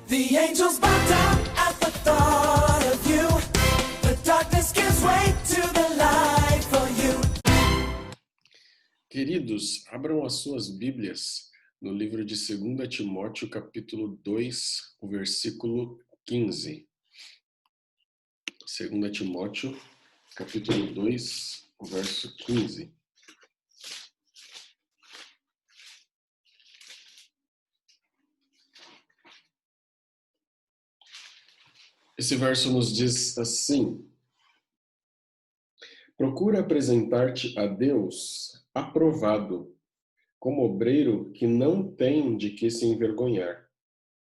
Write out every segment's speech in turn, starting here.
The angels bow down at the thought of you. The darkness gives way to the light for you. Queridos, abram as suas Bíblias no livro de 2 Timóteo, capítulo 2, o versículo 15. 2 Timóteo, capítulo 2, o verso 15. Esse verso nos diz assim: procura apresentar-te a Deus aprovado, como obreiro que não tem de que se envergonhar,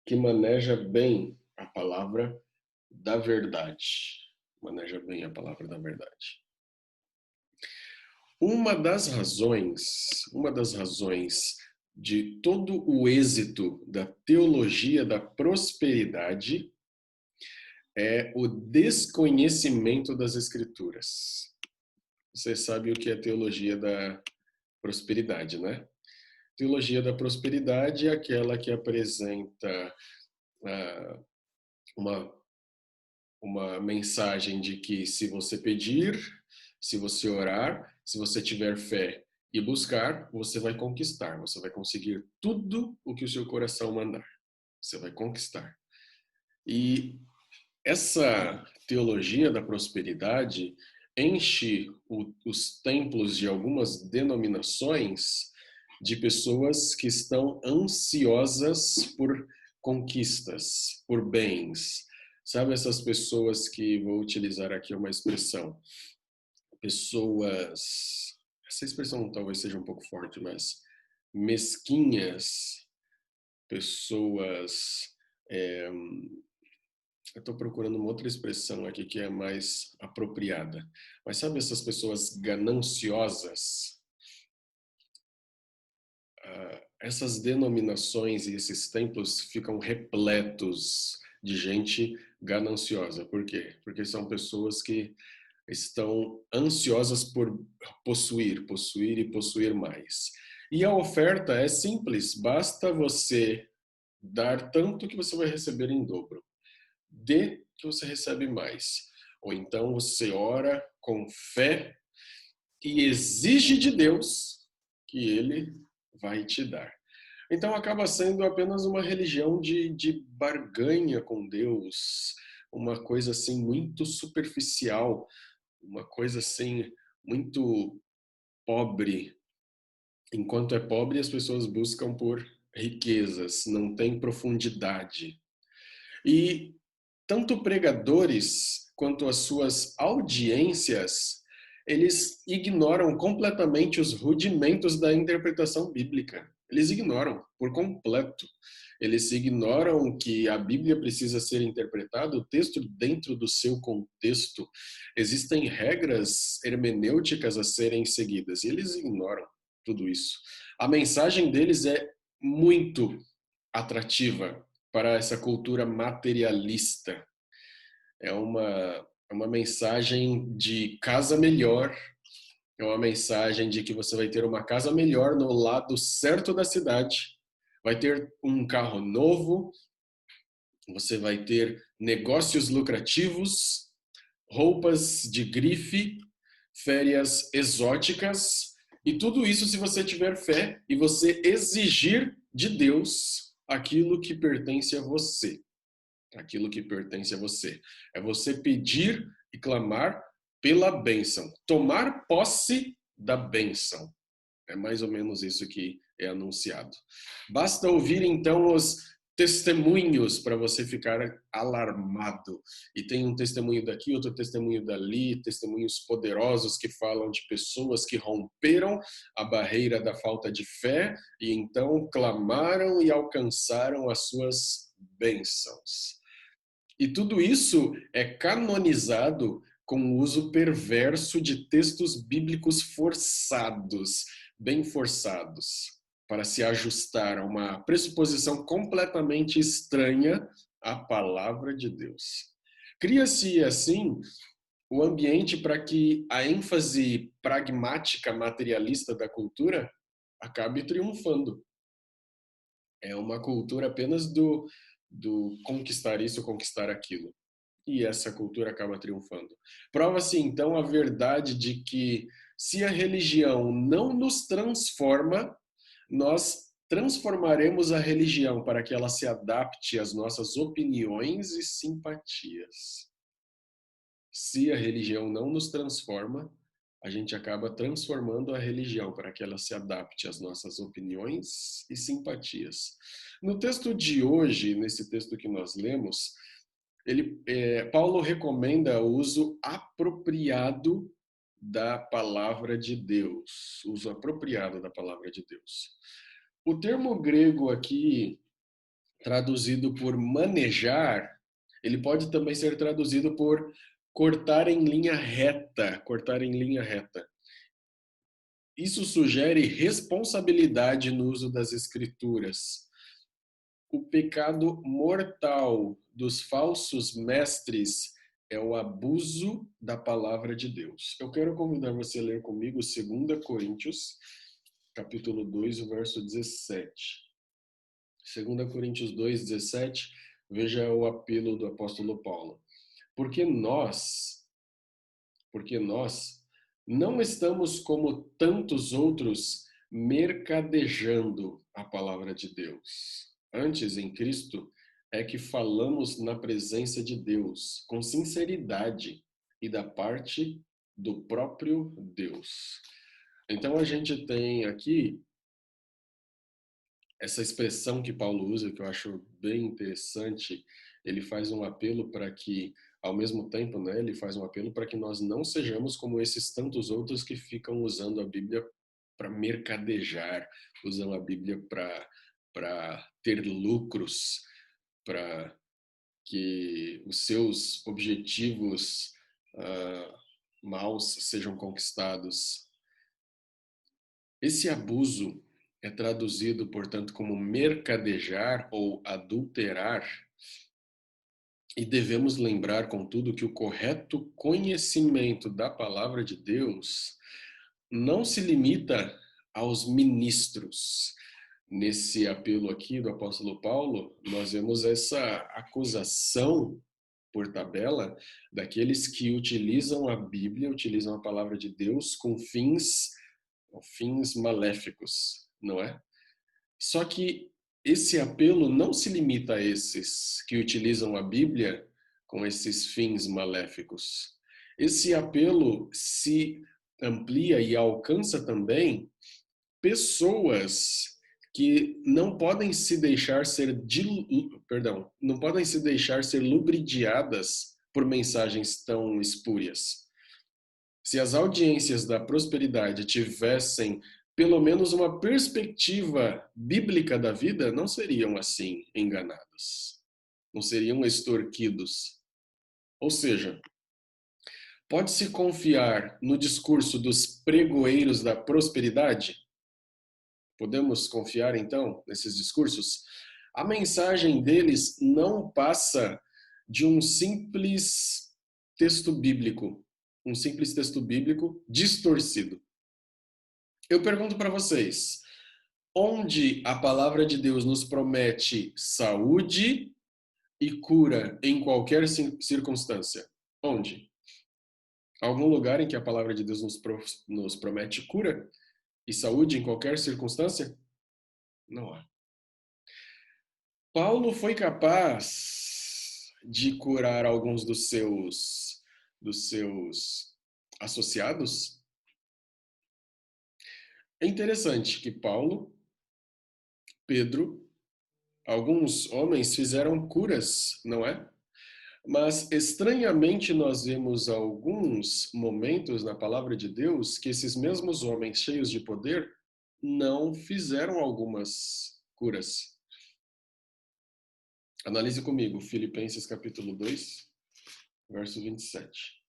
que maneja bem a palavra da verdade. Maneja bem a palavra da verdade. Uma das razões de todo o êxito da teologia da prosperidade é o desconhecimento das Escrituras. Você sabe o que é teologia da prosperidade, né? Teologia da prosperidade é aquela que apresenta uma mensagem de que se você pedir, se você orar, se você tiver fé e buscar, você vai conquistar, você vai conseguir tudo o que o seu coração mandar. Você vai conquistar. E essa teologia da prosperidade enche os templos de algumas denominações de pessoas que estão ansiosas por conquistas, por bens. Sabe essas pessoas que, vou utilizar aqui uma expressão, pessoas, essa expressão talvez seja um pouco forte, mas mesquinhas, pessoas... Eu estou procurando uma outra expressão aqui que é mais apropriada. Mas sabe essas pessoas gananciosas? Essas denominações e esses templos ficam repletos de gente gananciosa. Por quê? Porque são pessoas que estão ansiosas por possuir e possuir mais. E a oferta é simples. Basta você dar tanto que você vai receber em dobro. Dê que você recebe mais. Ou então você ora com fé e exige de Deus que Ele vai te dar. Então acaba sendo apenas uma religião de barganha com Deus, uma coisa assim muito superficial, uma coisa assim muito pobre. Enquanto é pobre, as pessoas buscam por riquezas, não tem profundidade. E tanto pregadores quanto as suas audiências, eles ignoram completamente os rudimentos da interpretação bíblica. Eles ignoram por completo. Eles ignoram que a Bíblia precisa ser interpretada, o texto dentro do seu contexto. Existem regras hermenêuticas a serem seguidas. E eles ignoram tudo isso. A mensagem deles é muito atrativa para essa cultura materialista. É uma mensagem de casa melhor, é uma mensagem de que você vai ter uma casa melhor no lado certo da cidade, vai ter um carro novo, você vai ter negócios lucrativos, roupas de grife, férias exóticas, e tudo isso se você tiver fé e você exigir de Deus aquilo que pertence a você. Aquilo que pertence a você. É você pedir e clamar pela bênção. Tomar posse da bênção. É mais ou menos isso que é anunciado. Basta ouvir então os testemunhos para você ficar alarmado. E tem um testemunho daqui, outro testemunho dali, testemunhos poderosos que falam de pessoas que romperam a barreira da falta de fé e então clamaram e alcançaram as suas bênçãos. E tudo isso é canonizado com o uso perverso de textos bíblicos forçados, bem forçados, para se ajustar a uma pressuposição completamente estranha à palavra de Deus. Cria-se, assim, o ambiente para que a ênfase pragmática materialista da cultura acabe triunfando. É uma cultura apenas do conquistar isso, conquistar aquilo. E essa cultura acaba triunfando. Prova-se então a verdade de que se a religião não nos transforma, nós transformaremos a religião para que ela se adapte às nossas opiniões e simpatias. Se a religião não nos transforma, a gente acaba transformando a religião para que ela se adapte às nossas opiniões e simpatias. No texto de hoje, nesse texto que nós lemos, Paulo recomenda o uso apropriado da palavra de Deus, uso apropriado da palavra de Deus. O termo grego aqui, traduzido por manejar, ele pode também ser traduzido por cortar em linha reta, cortar em linha reta. Isso sugere responsabilidade no uso das escrituras. O pecado mortal dos falsos mestres é o abuso da palavra de Deus. Eu quero convidar você a ler comigo 2 Coríntios, capítulo 2, o verso 17. 2 Coríntios 2, 17, veja o apelo do apóstolo Paulo. Porque nós não estamos como tantos outros mercadejando a palavra de Deus. Antes, em Cristo, é que falamos na presença de Deus, com sinceridade e da parte do próprio Deus. Então a gente tem aqui essa expressão que Paulo usa, que eu acho bem interessante. Ele faz um apelo para que, ao mesmo tempo, né, ele faz um apelo para que nós não sejamos como esses tantos outros que ficam usando a Bíblia para mercadejar, usam a Bíblia para ter lucros, para que os seus objetivos maus sejam conquistados. Esse abuso é traduzido, portanto, como mercadejar ou adulterar, e devemos lembrar, contudo, que o correto conhecimento da palavra de Deus não se limita aos ministros. Nesse apelo aqui do apóstolo Paulo, nós vemos essa acusação por tabela daqueles que utilizam a Bíblia, utilizam a palavra de Deus com fins maléficos, não é? Só que esse apelo não se limita a esses que utilizam a Bíblia com esses fins maléficos. Esse apelo se amplia e alcança também pessoas que não podem se deixar ser não podem se deixar ser lubridiadas por mensagens tão espúrias. Se as audiências da prosperidade tivessem pelo menos uma perspectiva bíblica da vida, não seriam assim enganadas, não seriam extorquidos. Ou seja, pode-se confiar no discurso dos pregoeiros da prosperidade? Podemos confiar, então, nesses discursos? A mensagem deles não passa de um simples texto bíblico distorcido. Eu pergunto para vocês, onde a palavra de Deus nos promete saúde e cura em qualquer circunstância? Onde? Algum lugar em que a palavra de Deus nos promete cura e saúde em qualquer circunstância? Não há. Paulo foi capaz de curar alguns dos seus associados? É interessante que Paulo, Pedro, alguns homens fizeram curas, não é? Mas, estranhamente, nós vemos alguns momentos na palavra de Deus que esses mesmos homens cheios de poder não fizeram algumas curas. Analise comigo, Filipenses capítulo 2, verso 27.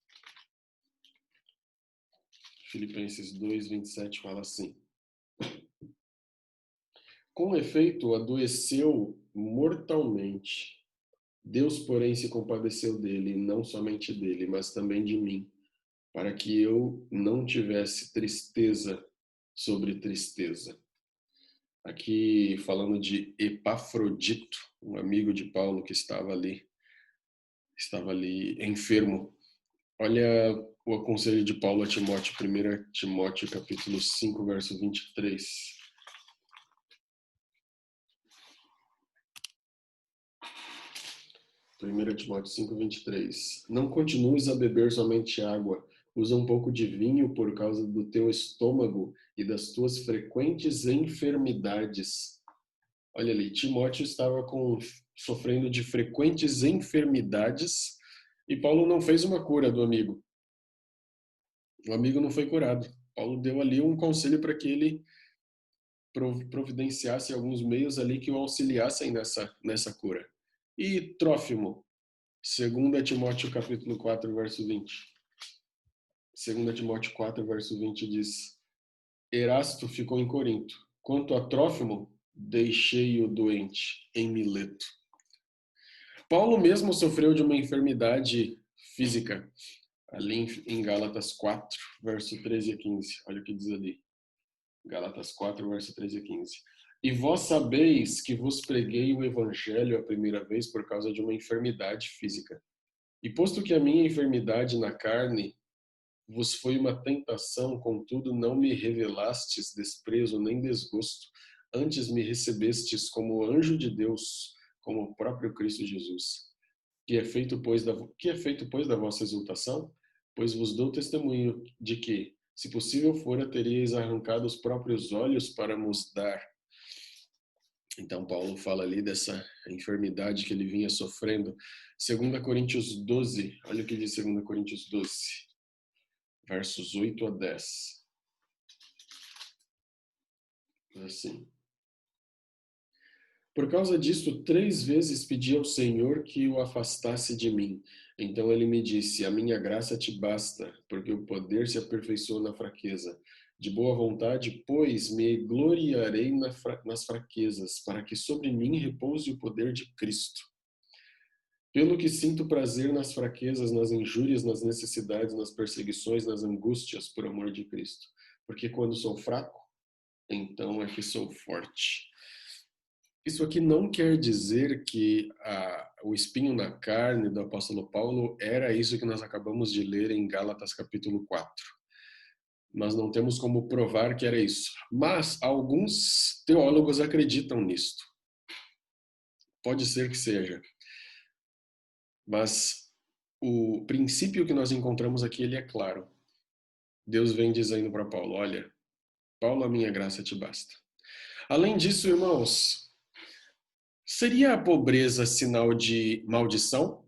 Filipenses 2, 27 fala assim: com efeito, adoeceu mortalmente. Deus, porém, se compadeceu dele, não somente dele, mas também de mim, para que eu não tivesse tristeza sobre tristeza. Aqui falando de Epafrodito, um amigo de Paulo que estava ali enfermo. Olha o conselho de Paulo a Timóteo, 1 Timóteo capítulo 5, verso 23. 1 Timóteo 5, 23. Não continues a beber somente água. Usa um pouco de vinho por causa do teu estômago e das tuas frequentes enfermidades. Olha ali, Timóteo estava sofrendo de frequentes enfermidades e Paulo não fez uma cura do amigo. O amigo não foi curado. Paulo deu ali um conselho para que ele providenciasse alguns meios ali que o auxiliassem nessa cura. E Trófimo, 2 Timóteo capítulo 4, verso 20. 2 Timóteo 4, verso 20 diz: Erasto ficou em Corinto. Quanto a Trófimo, deixei-o doente em Mileto. Paulo mesmo sofreu de uma enfermidade física, ali em Gálatas 4, verso 13 a 15. Olha o que diz ali. Gálatas 4, verso 13 a 15. E vós sabeis que vos preguei o evangelho a primeira vez por causa de uma enfermidade física. E posto que a minha enfermidade na carne vos foi uma tentação, contudo não me revelastes desprezo nem desgosto, antes me recebestes como anjo de Deus, como o próprio Cristo Jesus. Que é feito, pois, da vossa exultação? Pois vos dou testemunho de que, se possível fora, teríeis arrancado os próprios olhos para nos dar. Então, Paulo fala ali dessa enfermidade que ele vinha sofrendo. 2 Coríntios 12, olha o que diz 2 Coríntios 12, versos 8 a 10. Assim. Por causa disto, 3 vezes pedi ao Senhor que o afastasse de mim. Então ele me disse: a minha graça te basta, porque o poder se aperfeiçoa na fraqueza. De boa vontade, pois, me gloriarei nas fraquezas, para que sobre mim repouse o poder de Cristo. Pelo que sinto prazer nas fraquezas, nas injúrias, nas necessidades, nas perseguições, nas angústias, por amor de Cristo. Porque quando sou fraco, então é que sou forte. Isso aqui não quer dizer que o espinho na carne do apóstolo Paulo era isso que nós acabamos de ler em Gálatas capítulo 4. Nós não temos como provar que era isso. Mas alguns teólogos acreditam nisto. Pode ser que seja. Mas o princípio que nós encontramos aqui, ele é claro. Deus vem dizendo para Paulo: olha, Paulo, a minha graça te basta. Além disso, irmãos, seria a pobreza sinal de maldição,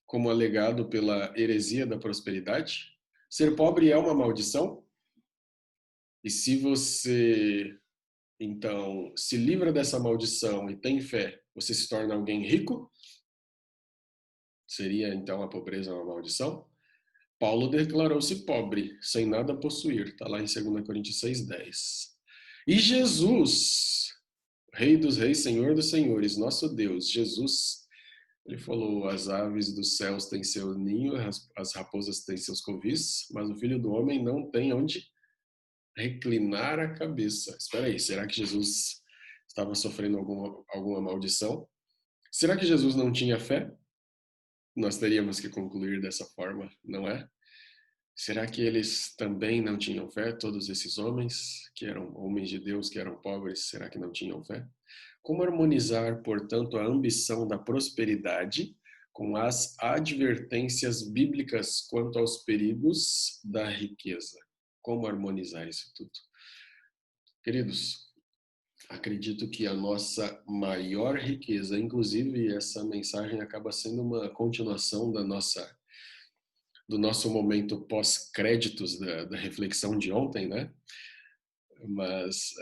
como alegado pela heresia da prosperidade? Ser pobre é uma maldição? E se você, então, se livra dessa maldição e tem fé, você se torna alguém rico? Seria, então, a pobreza uma maldição? Paulo declarou-se pobre, sem nada possuir. Está lá em 2 Coríntios 6:10. E Jesus, Rei dos reis, Senhor dos senhores, nosso Deus, Jesus, ele falou: as aves dos céus têm seu ninho, as raposas têm seus covis, mas o Filho do Homem não tem onde reclinar a cabeça. Espera aí, será que Jesus estava sofrendo alguma maldição? Será que Jesus não tinha fé? Nós teríamos que concluir dessa forma, não é? Será que eles também não tinham fé, todos esses homens, que eram homens de Deus, que eram pobres, será que não tinham fé? Como harmonizar, portanto, a ambição da prosperidade com as advertências bíblicas quanto aos perigos da riqueza? Como harmonizar isso tudo? Queridos, acredito que a nossa maior riqueza, inclusive essa mensagem acaba sendo uma continuação do nosso momento pós-créditos da reflexão de ontem, né? Mas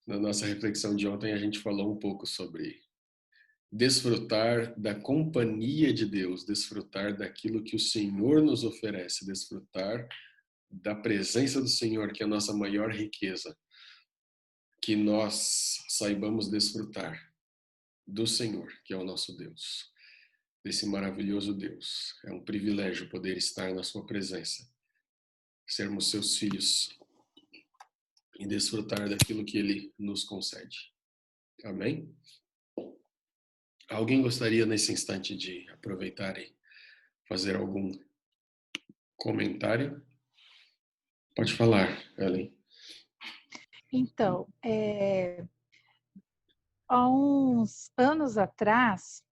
na nossa reflexão de ontem a gente falou um pouco sobre desfrutar da companhia de Deus, desfrutar daquilo que o Senhor nos oferece, desfrutar da presença do Senhor, que é a nossa maior riqueza. Que nós saibamos desfrutar do Senhor, que é o nosso Deus, desse maravilhoso Deus. É um privilégio poder estar na sua presença, sermos seus filhos. e desfrutar daquilo que Ele nos concede. Amém? Alguém gostaria nesse instante de aproveitar e fazer algum comentário? Pode falar, Ellen. Então, há uns anos atrás,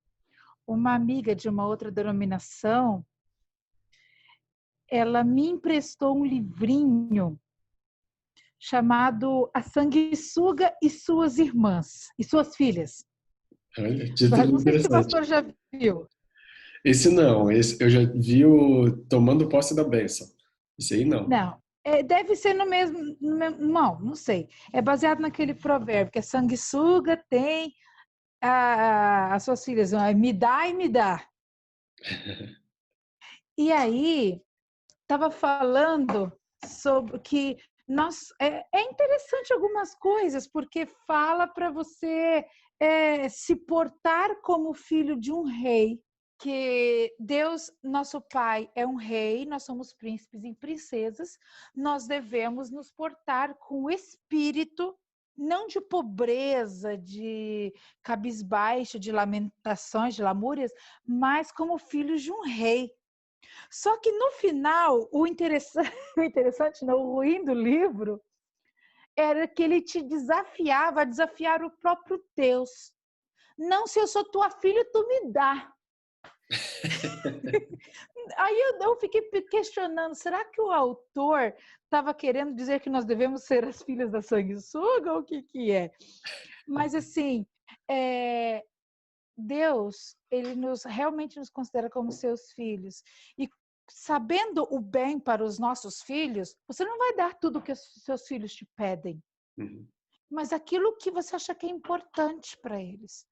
uma amiga de uma outra denominação, ela me emprestou um livrinho chamado A Sanguessuga e Suas Irmãs, e Suas Filhas. Olha, título Não sei se o interessante. pastor já viu. Esse não, esse eu já vi o Tomando Posse da Bênção. Esse aí não. Não, deve ser no mesmo, não sei. É baseado naquele provérbio que a sanguessuga tem as suas filhas, me dá e me dá. E aí, estava falando sobre que é interessante algumas coisas, porque fala para você se portar como filho de um rei, que Deus, nosso Pai, é um rei, nós somos príncipes e princesas, nós devemos nos portar com espírito, não de pobreza, de cabisbaixo, de lamentações, de lamúrias, mas como filhos de um rei. Só que no final, o interessante não, o ruim do livro era que ele te desafiava a desafiar o próprio Deus. Não, se eu sou tua filha, tu me dá. Aí eu fiquei questionando, será que o autor estava querendo dizer que nós devemos ser as filhas da sanguessuga ou o que é? Mas assim, Deus, ele realmente nos considera como seus filhos. E sabendo o bem para os nossos filhos, você não vai dar tudo o que os seus filhos te pedem, mas aquilo que você acha que é importante para eles.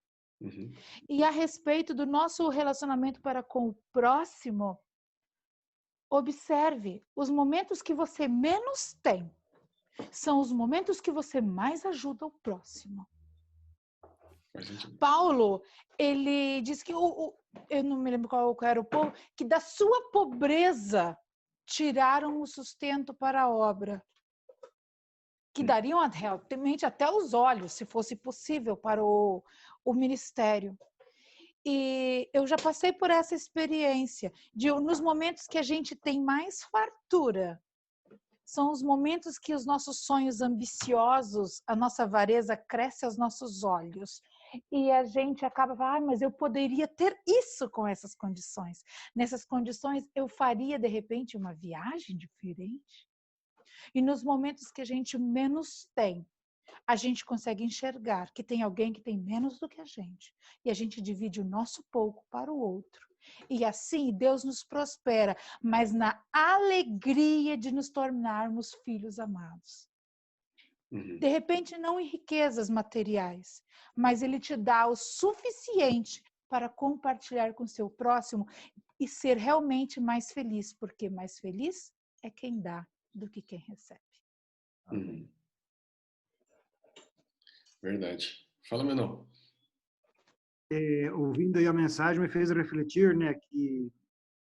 E a respeito do nosso relacionamento para com o próximo, observe, os momentos que você menos tem são os momentos que você mais ajuda o próximo. Paulo, ele diz que eu não me lembro qual era o povo, que da sua pobreza tiraram o sustento para a obra, que dariam realmente até os olhos, se fosse possível, para o ministério. E eu já passei por essa experiência de nos momentos que a gente tem mais fartura, são os momentos que os nossos sonhos ambiciosos, a nossa avareza cresce aos nossos olhos. E a gente acaba falando, mas eu poderia ter isso com essas condições. Nessas condições, eu faria, de repente, uma viagem diferente. E nos momentos que a gente menos tem, a gente consegue enxergar que tem alguém que tem menos do que a gente. E a gente divide o nosso pouco para o outro. E assim Deus nos prospera, mas na alegria de nos tornarmos filhos amados. De repente, não em riquezas materiais, mas Ele te dá o suficiente para compartilhar com o seu próximo e ser realmente mais feliz, porque mais feliz é quem dá do que quem recebe. Verdade. Fala, Menor. Ouvindo aí a mensagem me fez refletir, né, que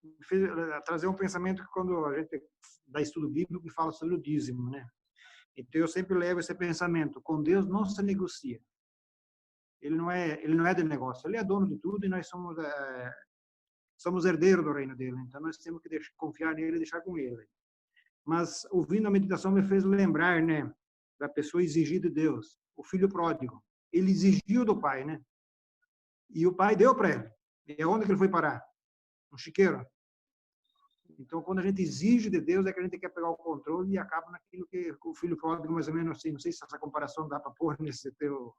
me fez trazer um pensamento que quando a gente dá estudo bíblico que fala sobre o dízimo, né? Então eu sempre levo esse pensamento: com Deus não se negocia. Ele não é de negócio, ele é dono de tudo e nós somos herdeiros do reino dele. Então nós temos que confiar nele e deixar com ele. Mas ouvindo a meditação me fez lembrar, né, da pessoa exigir de Deus, o filho pródigo. Ele exigiu do pai, né? E o pai deu para ele. E onde que ele foi parar? No chiqueiro. Então, quando a gente exige de Deus, é que a gente quer pegar o controle e acaba naquilo que o filho pródigo, mais ou menos assim. Não sei se essa comparação dá para pôr nesse teu...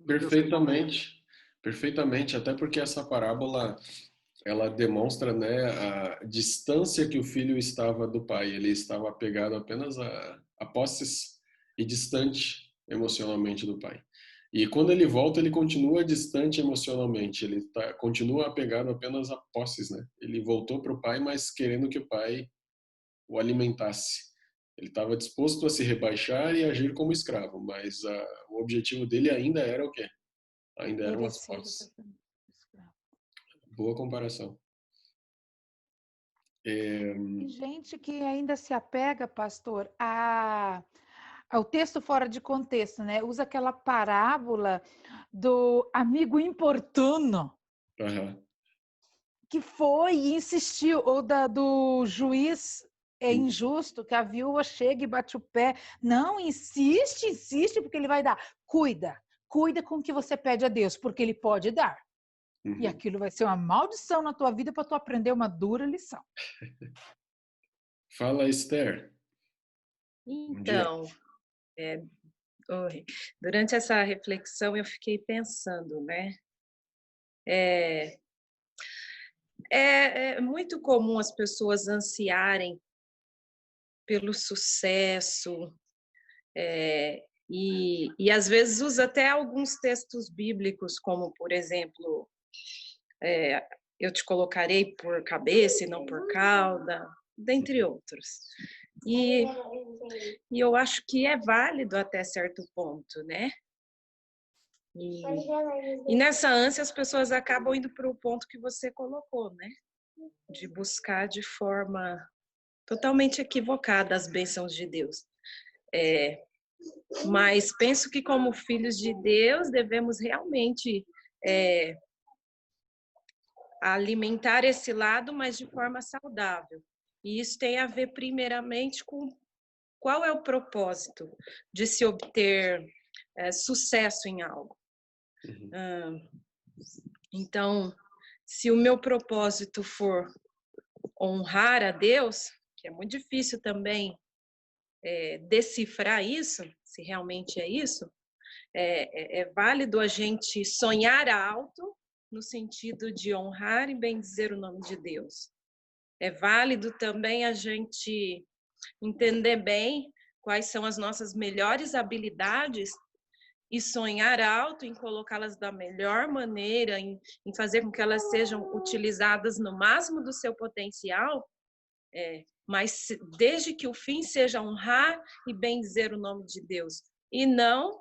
Perfeitamente. Perfeitamente. Até porque essa parábola, ela demonstra, né, a distância que o filho estava do pai. Ele estava apegado apenas a posses e distante emocionalmente do pai. E quando ele volta, ele continua distante emocionalmente. Ele continua apegado apenas a posses, né? Ele voltou para o pai, mas querendo que o pai o alimentasse. Ele estava disposto a se rebaixar e agir como escravo, mas o objetivo dele ainda era o quê? Ainda eram as posses. Boa comparação. Tem gente que ainda se apega, pastor, a o texto fora de contexto, né? Usa aquela parábola do amigo importuno Aham. que foi e insistiu, ou do juiz injusto, que a viúva chega e bate o pé. Não, insiste, porque ele vai dar. Cuida com o que você pede a Deus, porque ele pode dar. E Uhum. aquilo vai ser uma maldição na tua vida para tu aprender uma dura lição. Fala, Esther. Bom dia. Então, oi. Durante essa reflexão eu fiquei pensando, né? É muito comum as pessoas ansiarem pelo sucesso, e às vezes usa até alguns textos bíblicos, como, por exemplo, eu te colocarei por cabeça e não por cauda, dentre outros. E eu acho que é válido até certo ponto, né? E nessa ânsia as pessoas acabam indo para o ponto que você colocou, né? De buscar de forma totalmente equivocada as bênçãos de Deus. Mas penso que como filhos de Deus devemos realmente alimentar esse lado, mas de forma saudável. E isso tem a ver primeiramente com qual é o propósito de se obter sucesso em algo. Uhum. Então, se o meu propósito for honrar a Deus, que é muito difícil também decifrar isso, se realmente é isso, é válido a gente sonhar alto no sentido de honrar e bendizer o nome de Deus. É válido também a gente entender bem quais são as nossas melhores habilidades e sonhar alto em colocá-las da melhor maneira, em fazer com que elas sejam utilizadas no máximo do seu potencial, mas desde que o fim seja honrar e bendizer o nome de Deus, e não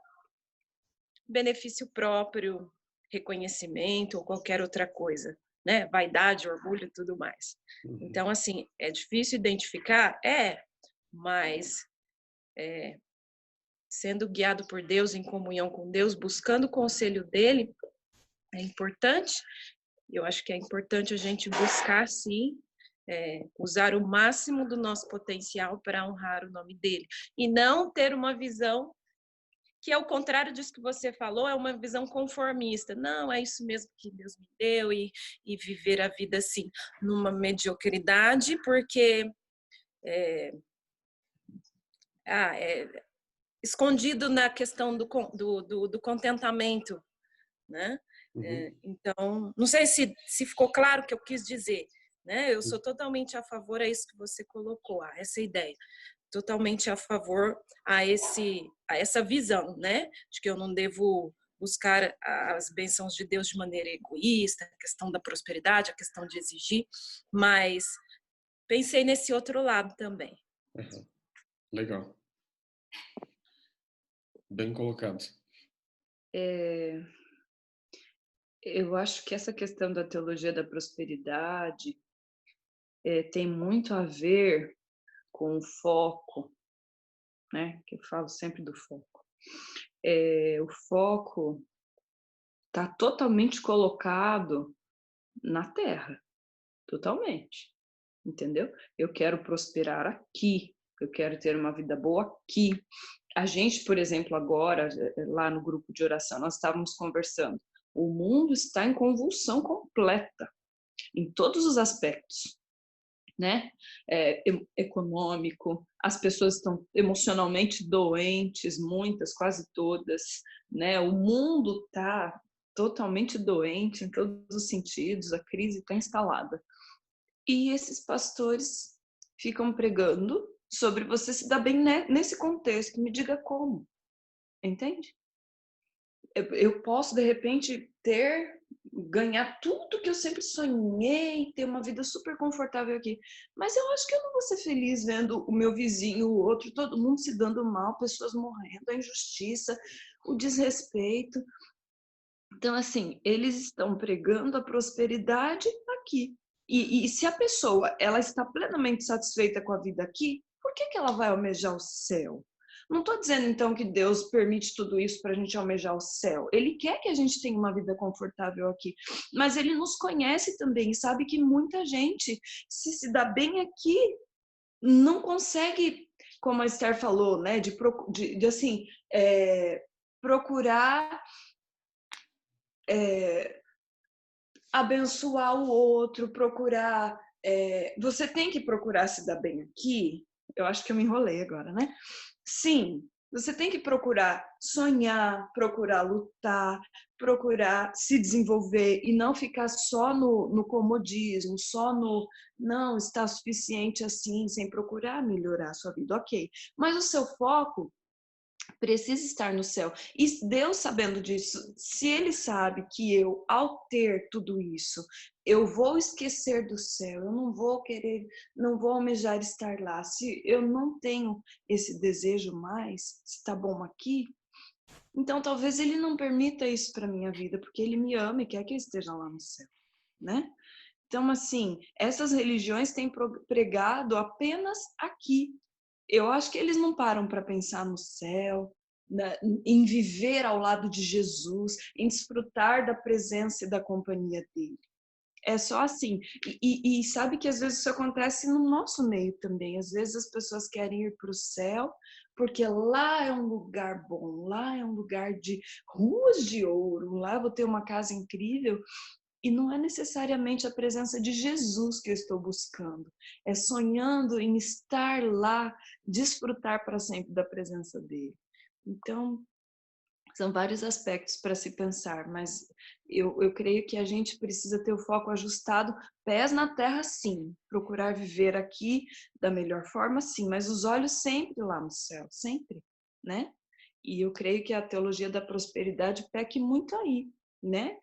benefício próprio, reconhecimento ou qualquer outra coisa, né? Vaidade, orgulho e tudo mais. Uhum. Então, assim, é difícil identificar? Mas sendo guiado por Deus, em comunhão com Deus, buscando o conselho dele, é importante. Eu acho que é importante a gente buscar, sim, usar o máximo do nosso potencial para honrar o nome dele. E não ter uma visão que é o contrário disso que você falou, é uma visão conformista. Não, é isso mesmo que Deus me deu, e viver a vida assim, numa mediocridade, porque escondido na questão do contentamento, né? Uhum. Então, não sei se ficou claro o que eu quis dizer, né? Eu sou totalmente a favor a isso que você colocou, a essa ideia. Totalmente a favor a essa visão, né? De que eu não devo buscar as bênçãos de Deus de maneira egoísta, a questão da prosperidade, a questão de exigir, mas pensei nesse outro lado também. Uhum. Legal. Bem colocado. Eu acho que essa questão da teologia da prosperidade tem muito a ver com o foco, né? Que eu falo sempre do foco. O foco está totalmente colocado na terra, totalmente, entendeu? Eu quero prosperar aqui, eu quero ter uma vida boa aqui. A gente, por exemplo, agora, lá no grupo de oração, nós estávamos conversando. O mundo está em convulsão completa, em todos os aspectos, né? Econômico, as pessoas estão emocionalmente doentes, muitas, quase todas, né? O mundo está totalmente doente em todos os sentidos, a crise está instalada. E esses pastores ficam pregando sobre você se dar bem nesse contexto. Me diga como, entende? Eu posso, de repente, ganhar tudo que eu sempre sonhei, ter uma vida super confortável aqui. Mas eu acho que eu não vou ser feliz vendo o meu vizinho, o outro, todo mundo se dando mal, pessoas morrendo, a injustiça, o desrespeito. Então, assim, eles estão pregando a prosperidade aqui. E se a pessoa ela está plenamente satisfeita com a vida aqui, por que ela vai almejar o céu? Não estou dizendo, então, que Deus permite tudo isso para a gente almejar o céu. Ele quer que a gente tenha uma vida confortável aqui. Mas Ele nos conhece também e sabe que muita gente, se dá bem aqui, não consegue, como a Esther falou, né, de assim, procurar abençoar o outro, procurar... você tem que procurar se dar bem aqui. Eu acho que eu me enrolei agora, né? Sim, você tem que procurar sonhar, procurar lutar, procurar se desenvolver e não ficar só no comodismo, só no não, está suficiente assim, sem procurar melhorar a sua vida, ok. Mas o seu foco precisa estar no céu. E Deus, sabendo disso, se Ele sabe que eu, ao ter tudo isso, eu vou esquecer do céu, eu não vou querer, não vou almejar estar lá. Se eu não tenho esse desejo mais, se está bom aqui, então talvez Ele não permita isso para minha vida, porque Ele me ama e quer que eu esteja lá no céu, né? Então, assim, essas religiões têm pregado apenas aqui. Eu acho que eles não param para pensar no céu, em viver ao lado de Jesus, em desfrutar da presença e da companhia dele. É só assim. E sabe que às vezes isso acontece no nosso meio também. Às vezes as pessoas querem ir para o céu porque lá é um lugar bom, lá é um lugar de ruas de ouro, lá eu vou ter uma casa incrível. E não é necessariamente a presença de Jesus que eu estou buscando. É sonhando em estar lá, desfrutar para sempre da presença dele. Então, são vários aspectos para se pensar, mas eu creio que a gente precisa ter o foco ajustado, pés na terra, sim. Procurar viver aqui da melhor forma, sim, mas os olhos sempre lá no céu, sempre, né? E eu creio que a teologia da prosperidade peque muito aí, né?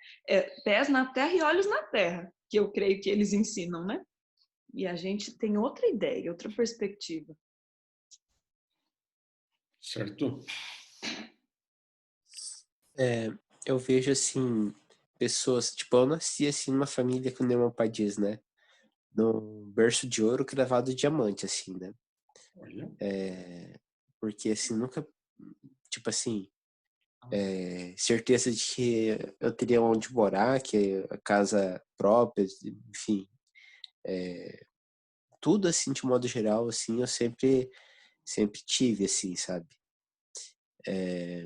Pés na terra e olhos na terra, que eu creio que eles ensinam, né? E a gente tem outra ideia, outra perspectiva. Certo? Eu vejo, assim, pessoas... Tipo, eu nasci, assim, numa família, que nem meu pai diz, né? Num berço de ouro cravado de diamante, assim, né? Olha. Porque, assim, nunca... Tipo assim... certeza de que eu teria onde morar, que a casa própria, enfim, tudo assim de modo geral, assim, eu sempre tive, assim, sabe?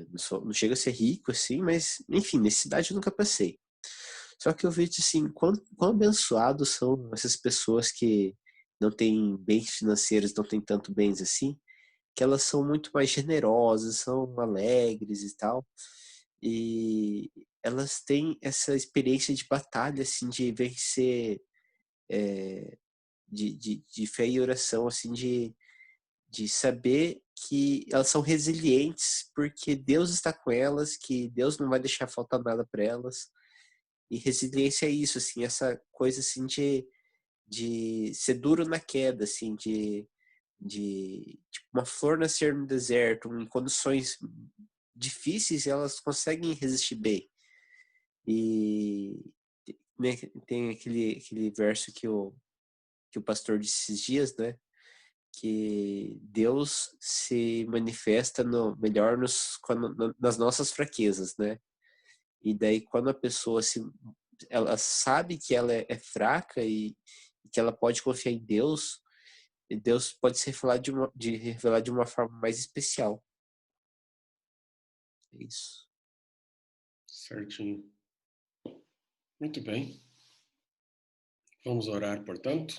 Não chego a ser rico, assim, mas enfim, necessidade eu nunca passei. Só que eu vejo assim, quão abençoados são essas pessoas que não têm bens financeiros, não têm tanto bens assim, que elas são muito mais generosas, são alegres e tal. E elas têm essa experiência de batalha, assim, de vencer, de fé e oração, assim, de saber que elas são resilientes porque Deus está com elas, que Deus não vai deixar faltar nada para elas. E resiliência é isso, assim, essa coisa assim de ser duro na queda, assim, tipo, uma flor nascer no deserto, em condições difíceis, elas conseguem resistir bem. E né, tem aquele verso que o pastor disse esses dias, né? Que Deus se manifesta melhor nas nossas fraquezas, né? E daí quando a pessoa ela sabe que ela é fraca e que ela pode confiar em Deus, e Deus pode se revelar revelar de uma forma mais especial. É isso. Certinho. Muito bem. Vamos orar, portanto.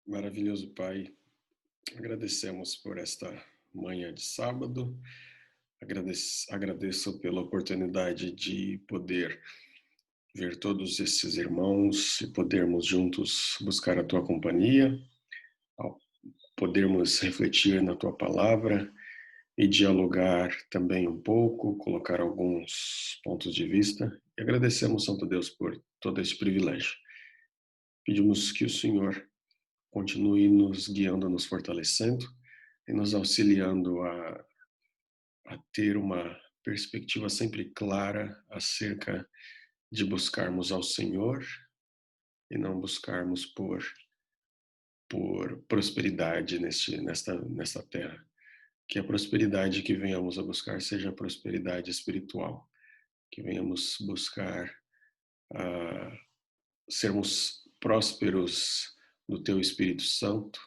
Maravilhoso Pai, agradecemos por esta manhã de sábado. Agradeço pela oportunidade de poder ver todos esses irmãos e podermos juntos buscar a Tua companhia, podermos refletir na Tua palavra e dialogar também um pouco, colocar alguns pontos de vista. E agradecemos, Santo Deus, por todo esse privilégio. Pedimos que o Senhor continue nos guiando, nos fortalecendo e nos auxiliando a ter uma perspectiva sempre clara acerca de buscarmos ao Senhor e não buscarmos por por prosperidade nesta terra. Que a prosperidade que venhamos a buscar seja a prosperidade espiritual. Que venhamos buscar sermos prósperos no Teu Espírito Santo,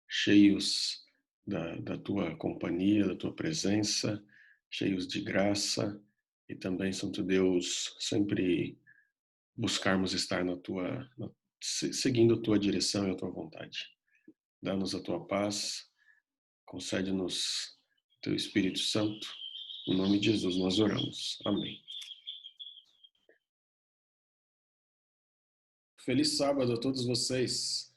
cheios da Tua companhia, da Tua presença, cheios de graça, e também, Santo Deus, sempre buscarmos estar seguindo a Tua direção e a Tua vontade. Dá-nos a Tua paz, concede-nos o Teu Espírito Santo. Em nome de Jesus nós oramos. Amém. Feliz sábado a todos vocês.